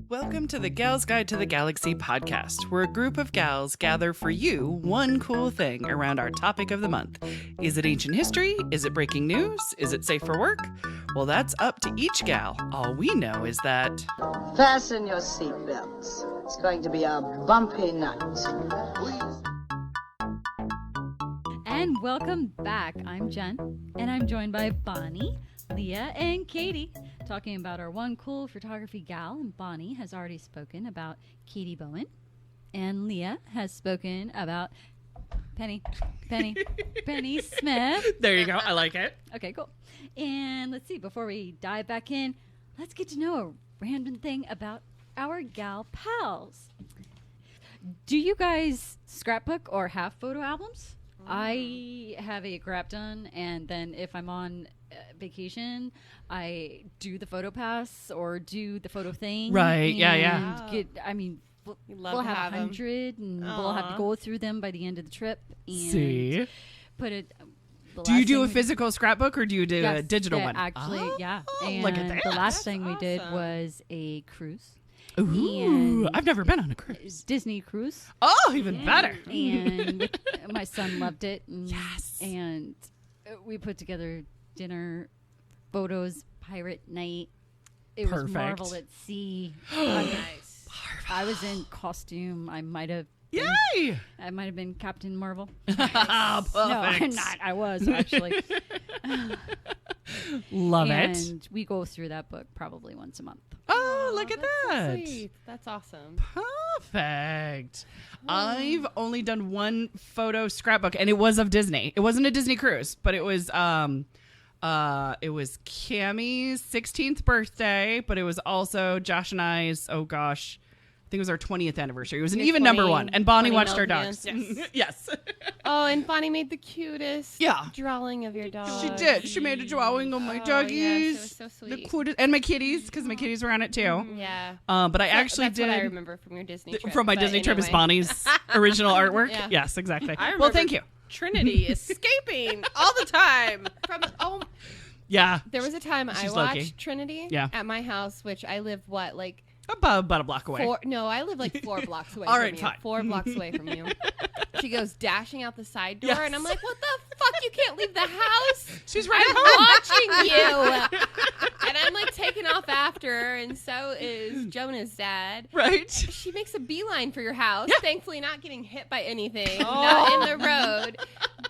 Welcome to the Gals Guide to the Galaxy podcast, where a group of gals gather for you one cool thing around our topic of the month. Is it ancient history? Is it breaking news? Is it safe for work? Well, that's up to each gal. All we know is that... Fasten your seatbelts. It's going to be a bumpy night. And welcome back. I'm Jen, and I'm joined by Bonnie, Leah, and Katie, talking about our one cool photography gal. And Bonnie has already spoken about Katie Bowen, and Leah has spoken about Penny Smith. There you go. I like it. Okay, cool. And let's see, before we dive back in, let's get to know a random thing about our gal pals. Do you guys scrapbook or have photo albums? I have a grap done, and then if I'm on vacation, I do the photo pass or do the photo thing. Right, yeah. We'll have 100, and we'll have to go through them by the end of the trip. And See? Put it... Do you do a physical scrapbook or do you do a digital one? Actually, yeah. And look at that. the last thing we did was a cruise. Ooh, I've never been on a cruise. Disney cruise. Oh, even better. And my son loved it. And, Yes. And we put together dinner, photos, pirate night. It was Marvel at sea. Nice. I was in costume. I might have been Captain Marvel. Perfect. No, I'm not. I was actually. Love it. And we go through that book probably once a month. Oh, look at That's that. So sweet. That's awesome. Perfect. I've only done one photo scrapbook, and it was of Disney. It wasn't a Disney cruise, but it was Cammie's 16th birthday, but it was also Josh and I's, I think it was our 20th anniversary. It was an even number one. And Bonnie watched our dogs. Yes. Yes. Oh, and Bonnie made the cutest drawing of your dog. She did. She made a drawing of my doggies. Yes, it was so sweet. The cutest, and my kitties, because my kitties were on it too. Yeah. But I actually that's did. what I remember from your Disney trip. From my Disney trip is Bonnie's original artwork. Yeah. Yes, exactly. Well, thank you. Trinity escaping all the time. Yeah. There was a time I She's watched low-key. Trinity at my house, which I live About a block away. I live like 4 blocks away All from right, you. fine. 4 blocks away from you. She goes dashing out the side door, Yes. and I'm like, what the fuck? You can't leave the house. She's right at home. I'm watching you. And I'm like taking off after her, and so is Jonah's dad. Right. She makes a beeline for your house, thankfully not getting hit by anything, Oh. not in the road.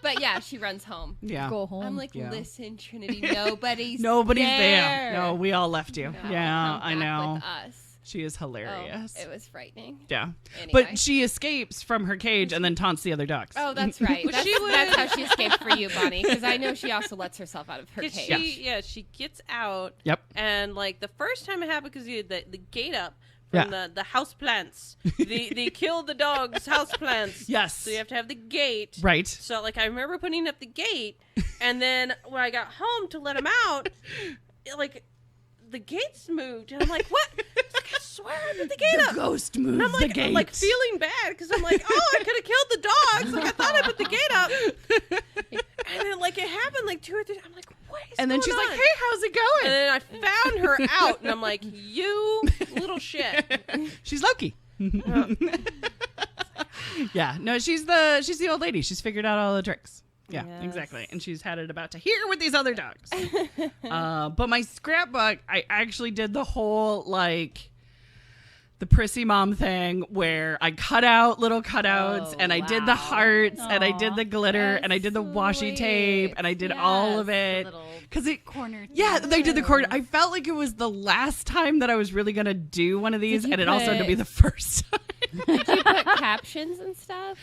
But yeah, she runs home. Yeah. Go home. I'm like, Yeah. listen, Trinity, nobody's there. No, we all left you. No, Yeah, come I back know. with us. She is hilarious. Oh, it was frightening. Yeah. Anyway. But she escapes from her cage and then taunts the other dogs. Oh, that's right. Well, That's how she escaped for you, Bonnie, because I know she also lets herself out of her cage. She gets out. Yep. And like the first time it happened, because you had the gate up from the house plants. They killed the dogs' house plants. Yes. So you have to have the gate. Right. So like I remember putting up the gate, and then when I got home to let them out, the gates moved, and I'm like, what? It's like, I swear I put the gate up. Ghost moves And I'm like, the gate. I'm like feeling bad because I'm like, oh, I could have killed the dogs. Like I thought I put the gate up, and then like it happened like 2 or 3. I'm like, what is and then going she's on? like, hey, how's it going? And then I found her out, and I'm like, you little shit. She's Loki. Yeah. No, she's the old lady. She's figured out all the tricks. Yeah, Yes. exactly. And she's had it about to here with these other dogs. But my scrapbook, I actually did the whole, the prissy mom thing where I cut out little cutouts and I did the hearts and I did the glitter and I did the washi tape and I did all of it. Because it corner. Yeah, they did the corner. I felt like it was the last time that I was really going to do one of these, and it also had to be the first time. Did you put captions and stuff?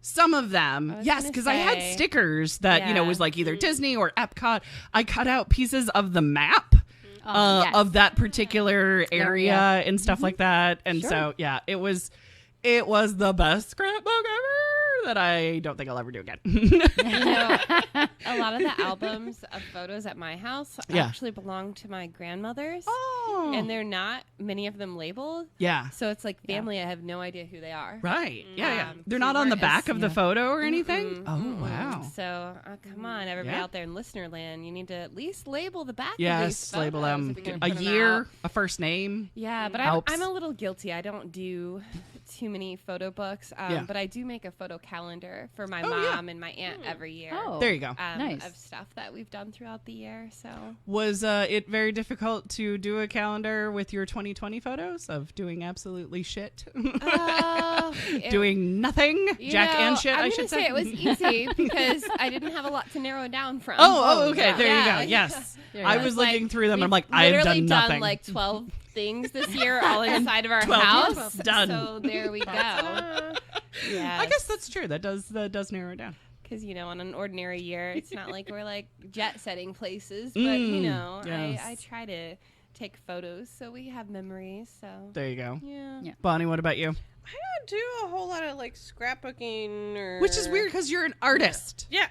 Some of them, yes, because I had stickers that was like either Disney or Epcot. I cut out pieces of the map of that particular area and stuff like that, and so it was It was the best scrapbook ever that I don't think I'll ever do again. A lot of the albums of photos at my house actually belong to my grandmother's. Oh. And they're not, many of them labeled. Yeah. So it's like family. I have no idea who they are. Right. Yeah. They're so not on the we're back as- of the photo or anything? Oh, Mm-mm. wow. So come on, everybody Yeah. out there in listener land, you need to at least label the back of Yes, these label photos them. if you're A gonna put 'em year, out. a first name. Yeah, but helps. I'm a little guilty. I don't do too many photo books, Yeah. but I do make a photo calendar for my Oh, yeah. mom and my aunt every year. Oh, There you go. nice. Of stuff that we've done throughout the year. So Was it very difficult to do a calendar with your 2020 photos of doing absolutely shit? Doing nothing? Jack and shit, I'm I gonna should say. It was easy because I didn't have a lot to narrow down from. Oh, okay. yeah. There Yeah. you go. Yes. There you I go. was Like, looking through them. I'm we've like, I have literally done nothing. like 12 things this year, all inside of our 12 house. done. So there we go. Yeah, I guess that's true. That does narrow it down. because on an ordinary year, it's not like we're like jet setting places, but yes. I try to take photos so we have memories. So There you go. yeah. Bonnie, what about you? I don't do a whole lot of like scrapbooking or. Which is weird because you're an artist. Yeah.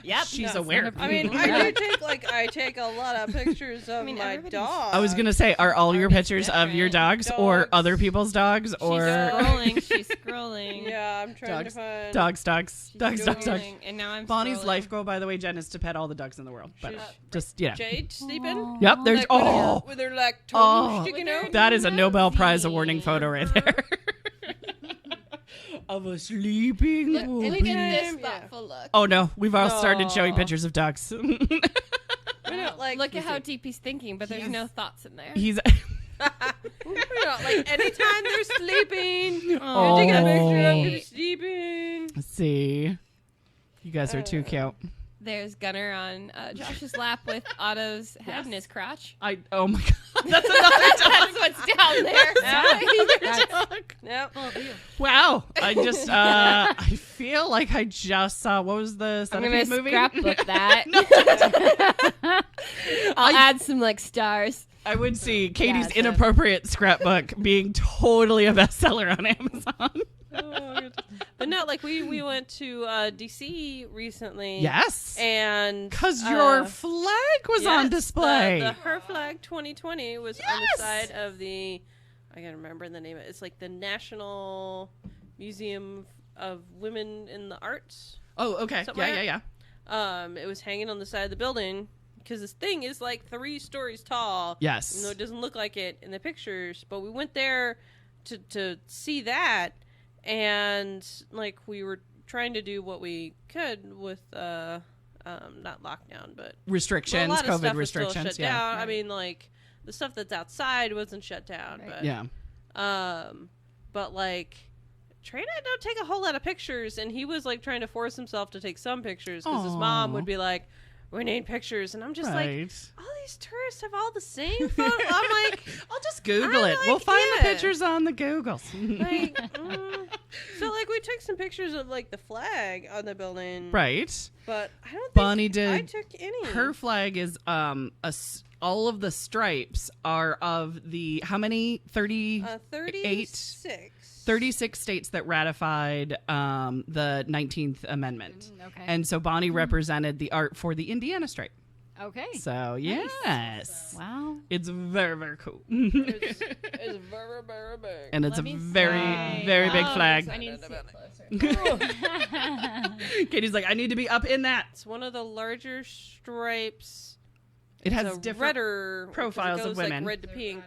Yep. She's No, aware. I mean, I take a lot of pictures of mean, my everybody's- dog. I was gonna say, are all your Artist pictures of your different. dogs or Dogs. other people's dogs She's or scrolling. She's scrolling. Yeah, I'm trying Dogs. to find. dogs? She's Dogs. scrolling, and now I'm Bonnie's scrolling. life goal, by the way, Jen, is to pet all the dogs in the world. But She's- just Jade sleeping. Yep. There's Like, with her like toes sticking With her- out. that is a Nobel Prize Nosy. awarding photo right there. Of a sleeping Look puppy. at this Yeah. thoughtful look. Oh no, we've all started showing No. pictures of ducks. We don't like. Look at how deep he's thinking, but there's no thoughts in there. He's we don't like anytime they're sleeping. Oh. Taking a picture of them sleeping. Let's see. You guys are too cute. There's Gunner on Josh's lap with Otto's head in his crotch. Oh my god, that's another That's what's down there. dog. Yep. Wow, I just I feel like I just saw what was the I'm gonna Centipede movie? scrapbook that. I'll add some like stars. I would see Katie's so- inappropriate scrapbook being totally a bestseller on Amazon. But no, like we went to DC recently. Yes, And because your flag was on yes, display. The Her Flag 2020 was on the side of the. I gotta remember the name of it. It's like the National Museum of Women in the Arts. Oh, okay. Somewhere. Yeah. It was hanging on the side of the building because this thing is like 3 stories tall. Yes. Even though it doesn't look like it in the pictures, but we went there to see that, and like we were trying to do what we could with not lockdown, but Restrictions, a lot of COVID stuff was still restrictions. shut Yeah. down. I mean, like the stuff that's outside wasn't shut down, but Yeah. but like Trey and I don't take a whole lot of pictures, and he was like trying to force himself to take some pictures because his mom Aw. would be like, "We need pictures," and I'm just like, Right. all these tourists have all the same photo. I'm like, I'll just Google I it. We'll like find the it. pictures on the Googles. like so like we took some pictures of like the flag on the building, Right. but I don't think Bonnie I did. took any. Her flag is all of the stripes are of the how many 36 states that ratified the 19th Amendment. Okay. And so Bonnie represented the art for the Indiana stripe. Okay. So yes, Wow. it's very, very cool. it's very very big. And it's Let a me very, see. very big Oh, flag. I need to see it closer. Katie's like, I need to be up in that. It's one of the larger stripes. It It's has a different redder 'cause profiles it of goes, women. like red to pink.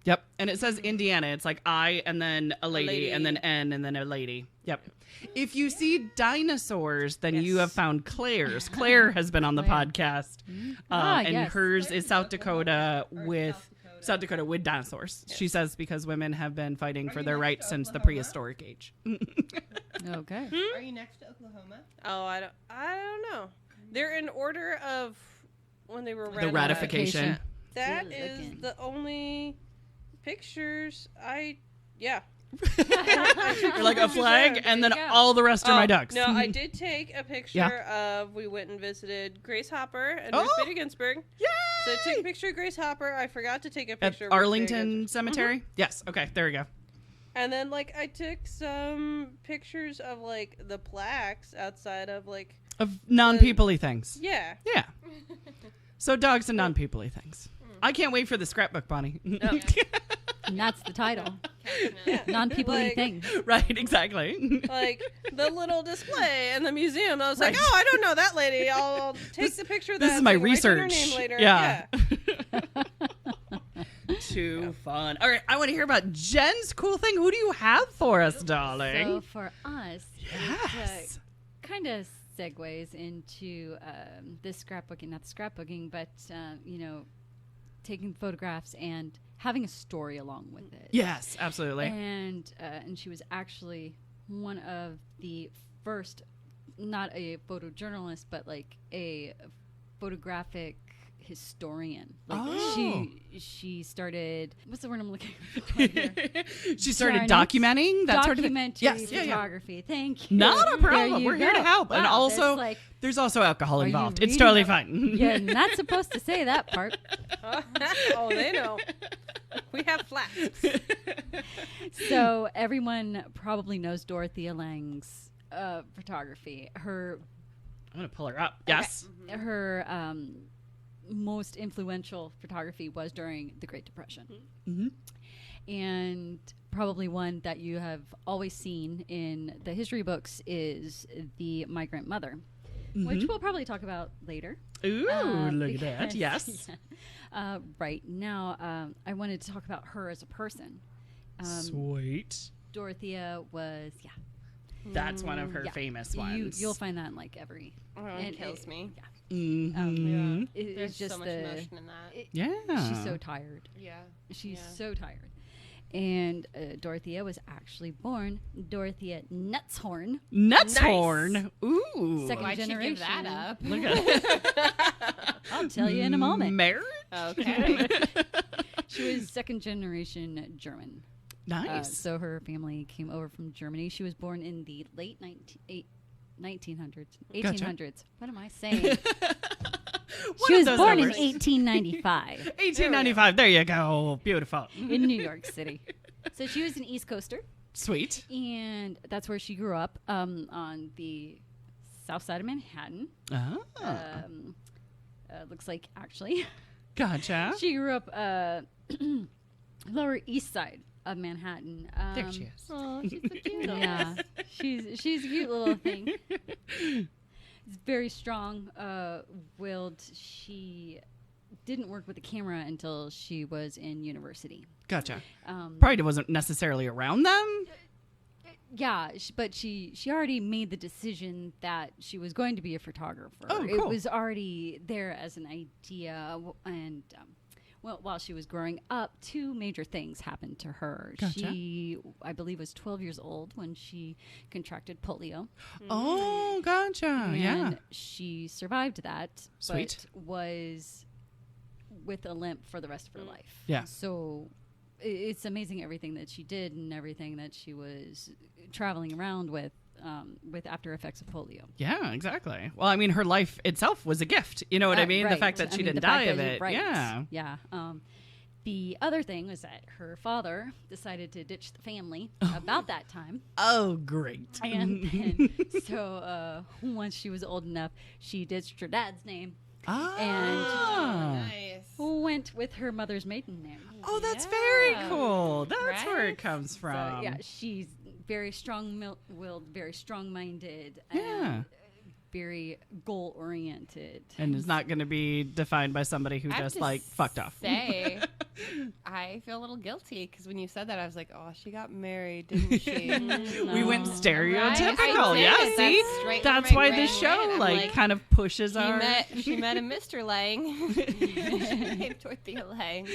Yep. And it says Indiana. It's like I and then a lady, and then lady. N and then a lady. Yep. If you see dinosaurs, then you Yes. have found Claire's. Claire has been on the Claire. podcast. Ah, And yes. hers is South Dakota with dinosaurs. She says because women have been fighting for their rights since the prehistoric age. Okay. Are you next to Oklahoma? Oh, I don't know. They're in order of when they were The ratification. That Good is looking. the only pictures yeah. You're like a flag, and then you go. all the rest are my Oh, ducks. No, I did take a picture of we went and visited Grace Hopper and Ruth Oh. Bader Ginsburg. Yay! So I took a picture of Grace Hopper. I forgot to take a At picture of Arlington Cemetery? Yes. Okay, there we go. And then, like, I took some pictures of, like, the plaques outside of, like... Of non-people-y things. Yeah. Yeah. So dogs and non-people-y things. I can't wait for the scrapbook, Bonnie. And that's the title. Yeah. Non-people-y Like- thing. Right, exactly. Like, the little display in the museum. I was like, oh, I don't know that lady. I'll take the picture of that. This is my so I can write down her research. name later. Yeah. Too fun. All right, I want to hear about Jen's cool thing. Who do you have for us, darling? So for us, Yes. kind of segues into this scrapbooking, not scrapbooking, but taking photographs and having a story along with it. Yes, absolutely. And she was actually one of the first, not a photojournalist, but like a photographic historian. Like Oh. she started, what's the word I'm looking for here? She started Darn it. documenting that sort of thing. Documentary Yes, yeah, yeah. photography. Thank you. Not a There problem. you We're here to go. help. And Wow, also, that's like, there's also alcohol are you involved. It's reading totally about- fine. you're not supposed to say that part. Oh, they know. We have flasks. So everyone probably knows Dorothea Lange's photography. I'm going to pull her up. Yes. Her most influential photography was during the Great Depression. Mm-hmm. And probably one that you have always seen in the history books is the Migrant Mother, which we'll probably talk about later. Ooh, look at that. because- Yes. yeah. Right now, I wanted to talk about her as a person. Sweet. Dorothea was, That's one of her yeah. famous ones. You'll find that in like every. Oh, it kills me. Yeah. Mhm. It's There's just so much the. emotion in that. Yeah. She's so tired. Yeah. She's Yeah. so tired. And Dorothea was actually born Dorothea Nutzhorn. Nutzhorn. Ooh. Second Why'd you give that generation. up? Look at I'll tell you in a moment. Marriage? Okay. She was second generation German. Nice. So her family came over from Germany. She was born in the late 1900s. 1800s. What am I saying? She was born in 1895 1895. There you go. Beautiful. in New York City. So she was an East Coaster, Sweet. and that's where she grew up on the south side of Manhattan. Oh. Looks like, actually. Gotcha. She grew up Lower East Side of Manhattan. There she is. Oh, she's so cute. Yeah, she's a cute little thing. It's very strong willed. She didn't work with the camera until she was in university. Gotcha. Probably wasn't necessarily around them. Yeah, but she already made the decision that she was going to be a photographer. Oh, It cool. was already there as an idea, and well, while she was growing up, two major things happened to her. Gotcha. She, I believe, was 12 years old when she contracted polio. Oh, gotcha. And Yeah. she survived that, Sweet. but was with a limp for the rest of her life. Yeah. So it's amazing everything that she did and everything that she was traveling around with after effects of polio. Yeah, exactly. Well, I mean, her life itself was a gift. You know what I mean? The Right. fact that I she mean, didn't the fact die of that- it. right. Yeah. Yeah. The other thing was that her father decided to ditch the family about that time. Oh, great. And so once she was old enough, she ditched her dad's name Ah. Nice. went with her mother's maiden name. Oh, that's very Yeah. cool. That's where it Right? comes from. So, yeah, she's very strong-willed, very strong-minded, Yeah. and very goal-oriented. And it's not going to be defined by somebody who I have just to like fucked off. Say, I feel a little guilty because when you said that, I was like, "Oh, she got married, didn't she?" We went No. stereotypical. Right? I Yeah, did. see? That's straight That's where my why brain this show went. I'm like kind of pushes She our. met a Mr. Lang. Named Dorothea Lang.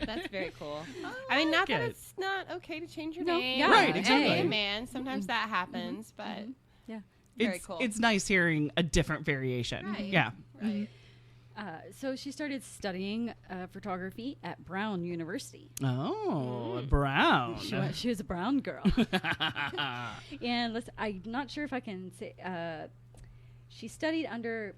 That's very cool. I mean, not that it. it's not okay to change your No, name. yeah, Right, Hey, exactly. man. Sometimes that happens, but Yeah. very it's, cool. it's nice hearing a different variation. Right. Yeah. right. So she started studying photography at Brown University. Oh, Brown. She was a Brown girl. And listen, I'm not sure if I can say. She studied under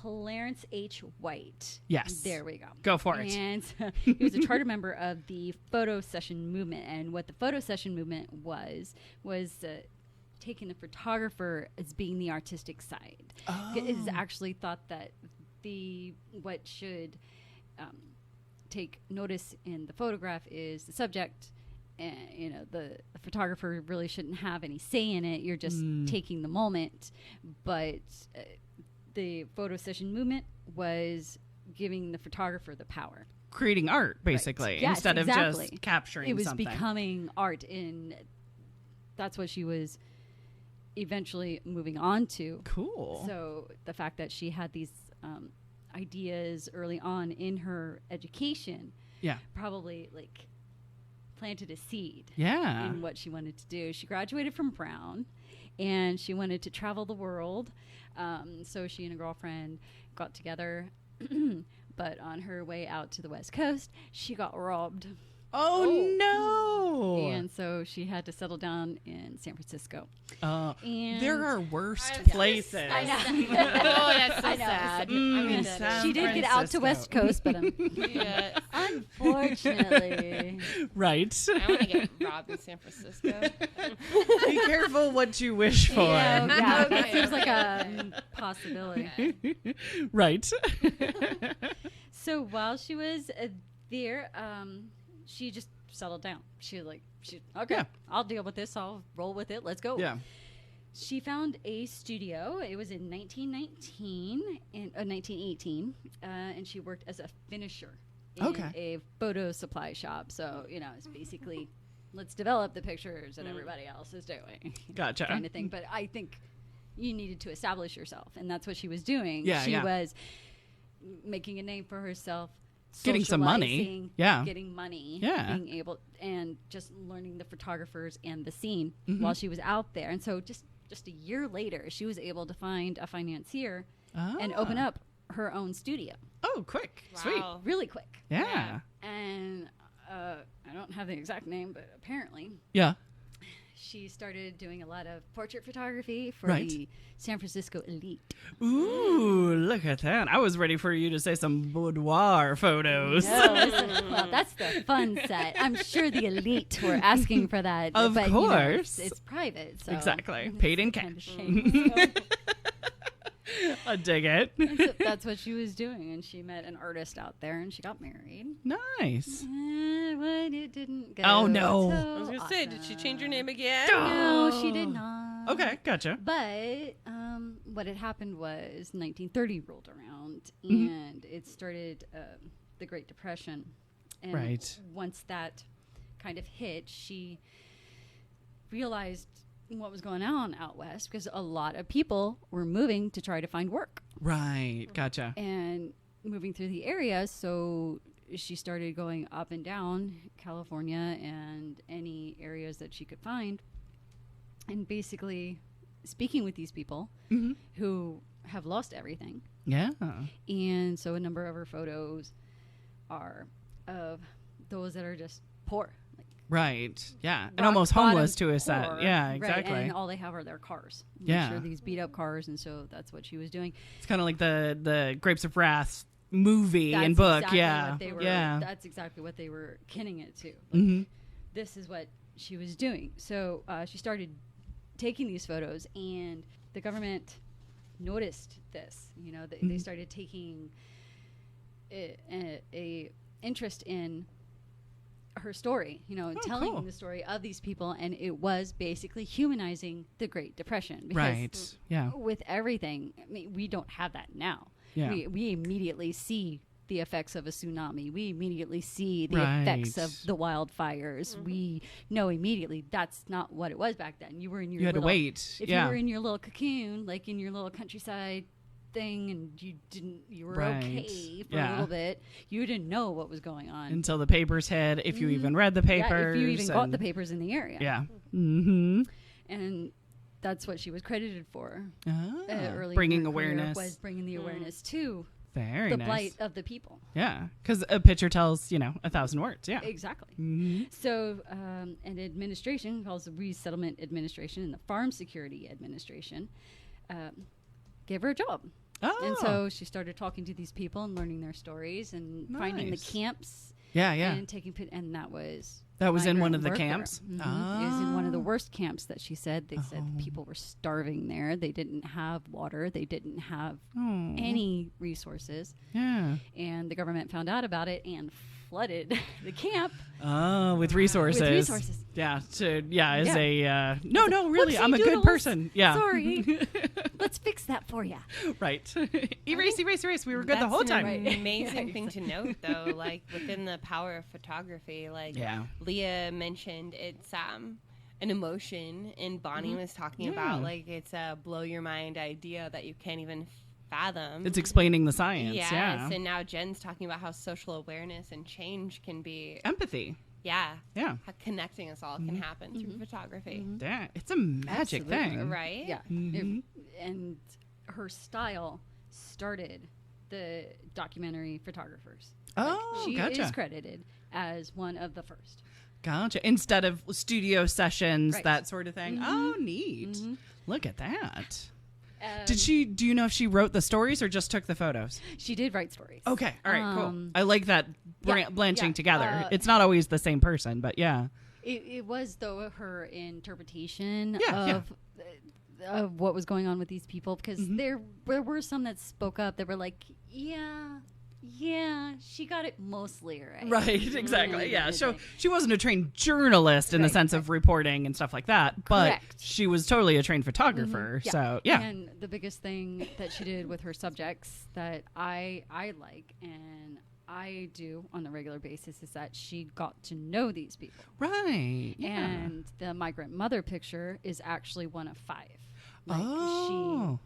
Clarence H. White. Yes. There we go. Go for it. And he was a charter member of the photo session movement. And what the photo session movement was taking the photographer as being the artistic side. It is actually thought that what should take notice in the photograph is the subject. And, you know, the photographer really shouldn't have any say in it. You're just taking the moment. But the photo session movement was giving the photographer the power. Creating art, basically, right. Yes, instead exactly. of just capturing it was something. becoming art, and that's what she was eventually moving on to. Cool. So the fact that she had these ideas early on in her education probably like planted a seed in what she wanted to do. She graduated from Brown and she wanted to travel the world. So she and a girlfriend got together, but on her way out to the West Coast, she got robbed. Oh no! And so she had to settle down in San Francisco. And there are worse places. I know. Oh, that's so sad. She did get out to West Coast, but unfortunately. Right. I want to get robbed in San Francisco. Be careful what you wish for. Yeah, that seems like a possibility. Right. So while she was there, she just settled down. I'll deal with this. I'll roll with it. Let's go. Yeah. She found a studio. It was in 1918, and she worked as a finisher in a photo supply shop. So, you know, it's basically, let's develop the pictures that everybody else is doing. Gotcha. Kind of thing. But I think you needed to establish yourself, and that's what she was doing. Yeah, she was making a name for herself. Getting some money. Yeah. Getting money. Yeah. Being able, and just learning the photographers and the scene while she was out there. And so just a year later, she was able to find a financier and open up her own studio. Oh, quick. Wow. Sweet. Really quick. Yeah. And I don't have the exact name, but apparently Yeah. she started doing a lot of portrait photography for Right. the San Francisco elite. Ooh, look at that. I was ready for you to say some boudoir photos. No, listen, well, that's the fun set. I'm sure the elite were asking for that. Of but, you know, course. it's private. So Exactly. it's Paid in kind of cash. shame. So- I dig it. and so that's what she was doing. And she met an artist out there and she got married. Nice. But it didn't go. Oh, no. so I was gonna say, did she change her name again? No, she did not. Okay, gotcha. But what had happened was 1930 rolled around and it started the Great Depression. And Right. once that kind of hit, she realized what was going on out west because a lot of people were moving to try to find work Right. Gotcha. and moving through the area. So she started going up and down California and any areas that she could find and basically speaking with these people who have lost everything. Yeah. And so a number of her photos are of those that are just poor. Like Right. Yeah. And rock almost bottom homeless to a poor, set. Yeah, right, exactly. and all they have are their cars. Yeah. Sure, these beat up cars. And so that's what she was doing. It's kind of like the Grapes of Wrath movie That's and book. exactly Yeah. what they were, Yeah. That's exactly what they were kinning it to. Like, Mm-hmm. this is what she was doing. So she started taking these photos, and the government noticed this. You know, they started taking a interest in her story. You know, telling cool. the story of these people, and it was basically humanizing the Great Depression. Because Right. Yeah. with everything, I mean, we don't have that now. Yeah. We immediately see the effects of a tsunami. We immediately see the Right. effects of the wildfires. We know immediately that's not what it was back then. You were in your You had to little, wait. If Yeah. you were in your little cocoon, like in your little countryside thing, and you were Right. okay for Yeah. a little bit, you didn't know what was going on. Until the papers hit, if you even read the papers. Yeah, if you even got and- the papers in the area. Yeah. Mm-hmm. And that's what she was credited for. Early in Bringing her career awareness. was bringing the awareness to Very the nice. plight of the people. Yeah. Because a picture tells, 1,000 words. Yeah. Exactly. Mm-hmm. So an administration called the Resettlement Administration and the Farm Security Administration gave her a job. Oh. And so she started talking to these people and learning their stories and finding the Nice. camps. Yeah. And taking and that was in one migrant of the worker. camps? It was in one of the Oh. worst camps that she said. They said the people were starving there. They didn't have water. They didn't have any resources. Yeah. And the government found out about it and flooded the camp. Oh, with resources. With resources. Yeah. As Yeah. a no, really, Whoopsie I'm a good doodles. person. Yeah. Sorry. Let's fix that for you. Right. Erase. We were good the whole time. An amazing thing to note, though, like within the power of photography, like Leah mentioned, it's an emotion, and Bonnie was talking about like it's a blow your mind idea that you can't even fathom. It's explaining the science. Yes, Yeah. and now Jen's talking about how social awareness and change can be Empathy. yeah, Yeah. how connecting us all can happen through photography. Yeah. It's a magic Absolutely. thing. Right? Yeah. Mhm. And her style started the documentary photographers. Oh, she gotcha. is credited as one of the first. Gotcha. Instead of studio sessions, Right. that sort of thing. Oh, neat. Look at that. Do you know if she wrote the stories or just took the photos? She did write stories. Okay. All right, cool. Um, I like that yeah, blanching yeah. together. It's not always the same person, but yeah. It was, though, her interpretation Yeah, of what was going on with these people, because there were some that spoke up that were like, yeah, she got it mostly right. Right, exactly. Yeah. Kind So of thing. she wasn't a trained journalist in the Right, sense of reporting and stuff like that, but Correct. she was totally a trained photographer. So, yeah. And the biggest thing that she did with her subjects that I like and I do on a regular basis is that she got to know these people. Right. Yeah. And the Migrant Mother picture is actually one of 5. Oh.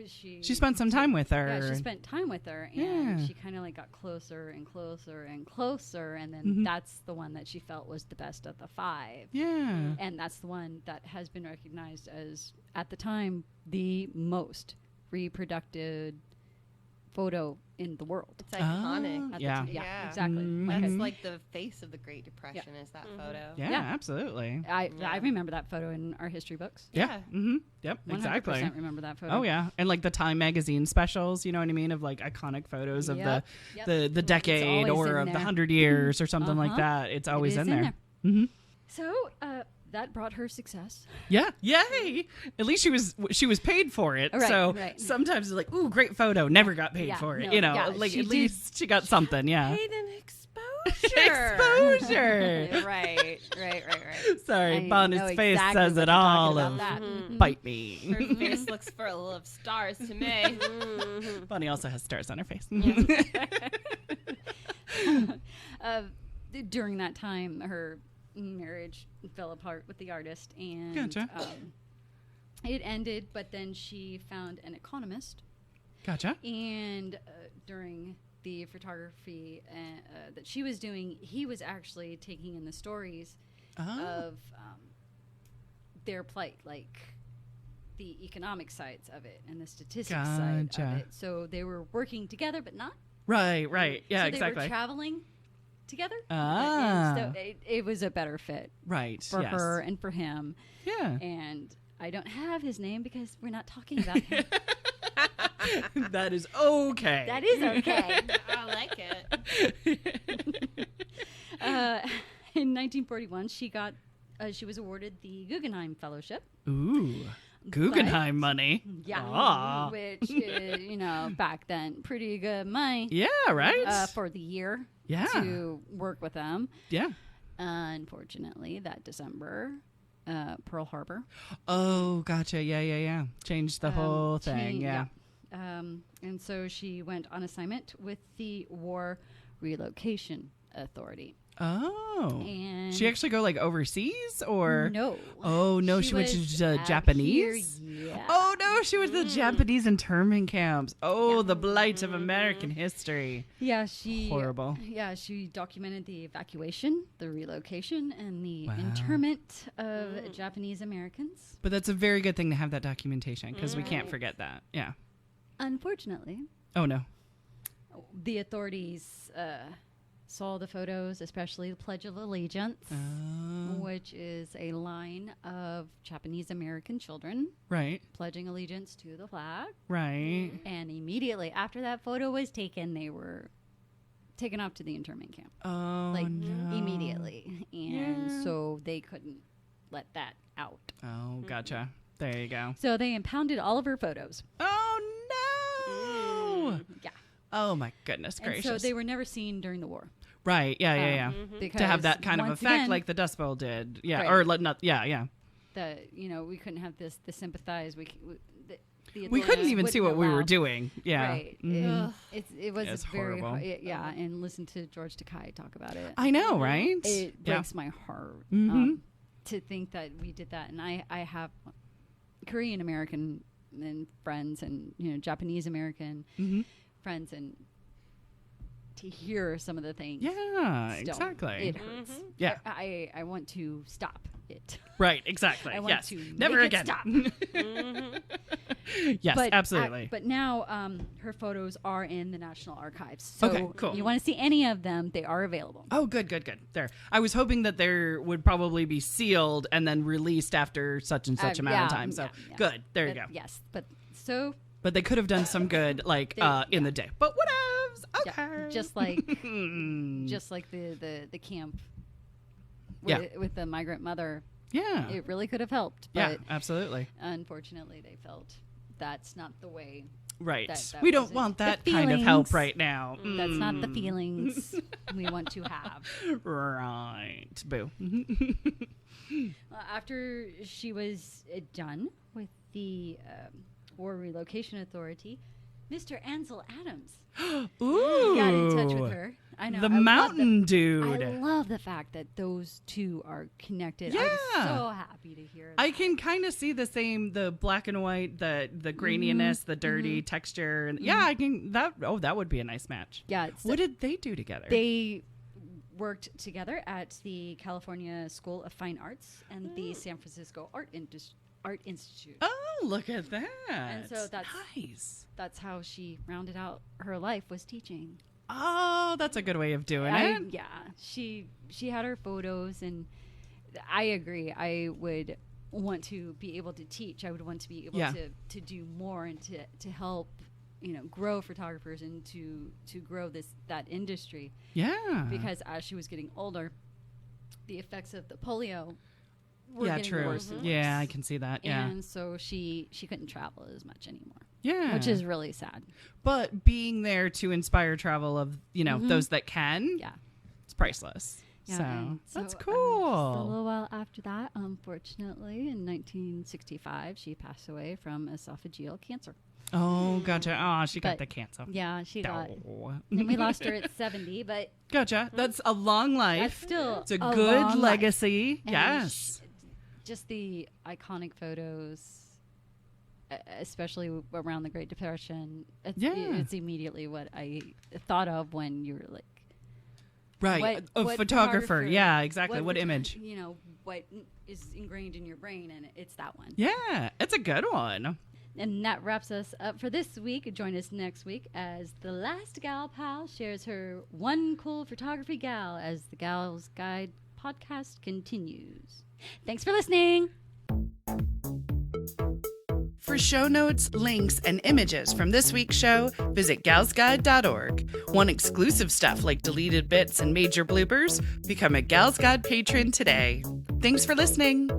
She She spent some time with her. Yeah, she spent time with her, and Yeah. she kind of like got closer and closer and closer, and then that's the one that she felt was the best of the 5. Yeah. And that's the one that has been recognized as, at the time, the most reproductive photo in the world. It's iconic. At the Yeah. ti- Yeah. exactly. That's Okay. like the face of the Great Depression is that photo. Yeah, Yeah. absolutely. I remember that photo in our history books. Yeah. Mm-hmm. Yep, 100% exactly. remember that photo. Oh yeah, and like the Time magazine specials, you know what I mean, of like iconic photos of Yep. the decade always or in of the there. 100 years or something like that. It's always It is in there. Mm-hmm. So that brought her success. Yeah, yay! At least she was paid for it. Right, so right. sometimes it's like, ooh, great photo, never got paid Yeah, for it. no, You know, yeah, like she at did- least she got something. Yeah. Paid an exposure. Exposure. right. Sorry, I Bonnie's know face exactly says what it you're all. talking Of about that. bite me. Her face looks full of stars to me. Bonnie also has stars on her face. During that time, her marriage fell apart with the artist, and Gotcha. it ended. But then she found an economist, Gotcha. and during the photography that she was doing, he was actually taking in the stories of their plight, like the economic sides of it and the statistics side Gotcha. of it. So they were working together, but not. Right. Yeah, so exactly. they were traveling together. Ah. And so it was a better fit Right. for yes. her and for him. Yeah. And I don't have his name because we're not talking about him. That is okay. That is okay. I like it. In 1941, she was awarded the Guggenheim Fellowship. Ooh. Guggenheim money. Yeah, Ah. which is, back then pretty good money. Yeah, right? For the year Yeah. to work with them. Yeah. Unfortunately, that December, Pearl Harbor. Oh, gotcha. Yeah. Changed the whole thing. Yeah. And so she went on assignment with the War Relocation Authority. Oh. And She actually go like overseas or? no. Oh, no. She went was to out Japanese? here, yeah. Oh, no. She was the Japanese internment camps. Oh, the blight of American history. Yeah, she Horrible. Yeah, she documented the evacuation, the relocation, and the Wow. internment of Japanese Americans. But that's a very good thing to have that documentation because we can't forget that. Yeah. Unfortunately, Oh, no. the authorities saw the photos, especially the Pledge of Allegiance, which is a line of Japanese American children pledging allegiance to the flag. Right. And immediately after that photo was taken, they were taken off to the internment camp. Oh, no. Immediately. And so they couldn't let that out. Oh, gotcha. There you go. So they impounded all of her photos. Oh, no. Yeah. Oh, my goodness gracious. And so they were never seen during the war. Right. Yeah. To have that kind of effect again, like the Dust Bowl did. Yeah. Right. Or not. Yeah. We couldn't have this empathize. We couldn't even see what we were doing. Yeah. Right. It was It's very horrible. and listen to George Takei talk about it. I know, right? It breaks my heart to think that we did that. And I have Korean American and friends and Japanese American friends, and to hear some of the things. Yeah, exactly. It hurts. Yeah. I want to stop it. Right, exactly. I want Yes. to Never make again. It stop. Yes, absolutely. But now her photos are in the National Archives. So Okay, cool. you want to see any of them, they are available. Oh, good. There. I was hoping that there would probably be sealed and then released after such and such amount of time. So good. There you go. Yes. But they could have done some good, like in the day. But whatevs. Okay. Yeah, just like the camp with the Migrant Mother. Yeah. It really could have helped. But Yeah, absolutely. Unfortunately, they felt that's not the way. Right. That We don't wasn't want the that kind of help feelings. right now. That's not the feelings we want to have. Right. Boo. After she was done with the War Relocation Authority, Mr. Ansel Adams Ooh. got in touch with her. I know. The I love mountain dude. I love the fact that those two are connected. Yeah. I'm so happy to hear that. I can kind of see the black and white, the graininess, the dirty texture. And yeah, I can that would be a nice match. Yeah. What did they do together? They worked together at the California School of Fine Arts and the San Francisco Art Institute. Oh, look at that. And so that's nice. That's how she rounded out her life, was teaching. Oh, that's a good way of doing it. Yeah, she had her photos, and I agree. I would want to be able to teach. I would want to be able to do more and to help, grow photographers and to grow that industry. Yeah. Because as she was getting older, the effects of the polio were getting true. worse and worse. Yeah, I can see that. Yeah. And so she couldn't travel as much anymore. Yeah. Which is really sad. But being there to inspire travel of, those that can. Yeah. It's priceless. Yeah, So that's just cool. a little while after that, unfortunately, in 1965, she passed away from esophageal cancer. Oh, gotcha. Oh, she got But- the cancer. Yeah, she got. Oh. And we lost her at 70, but Gotcha. That's a long life. that's still It's a long good life. legacy. And Yes. Just the iconic photos, especially around the Great Depression. It's immediately what I thought of when you were like, Right. A what photographer. Yeah, exactly. What image? What is ingrained in your brain, and it's that one. Yeah, it's a good one. And that wraps us up for this week. Join us next week as the last gal pal shares her one cool photography gal as the Gal's Guide podcast continues. Thanks for listening. For show notes, links, and images from this week's show, visit galsguide.org. Want exclusive stuff like deleted bits and major bloopers? Become a Gals Guide patron today. Thanks for listening.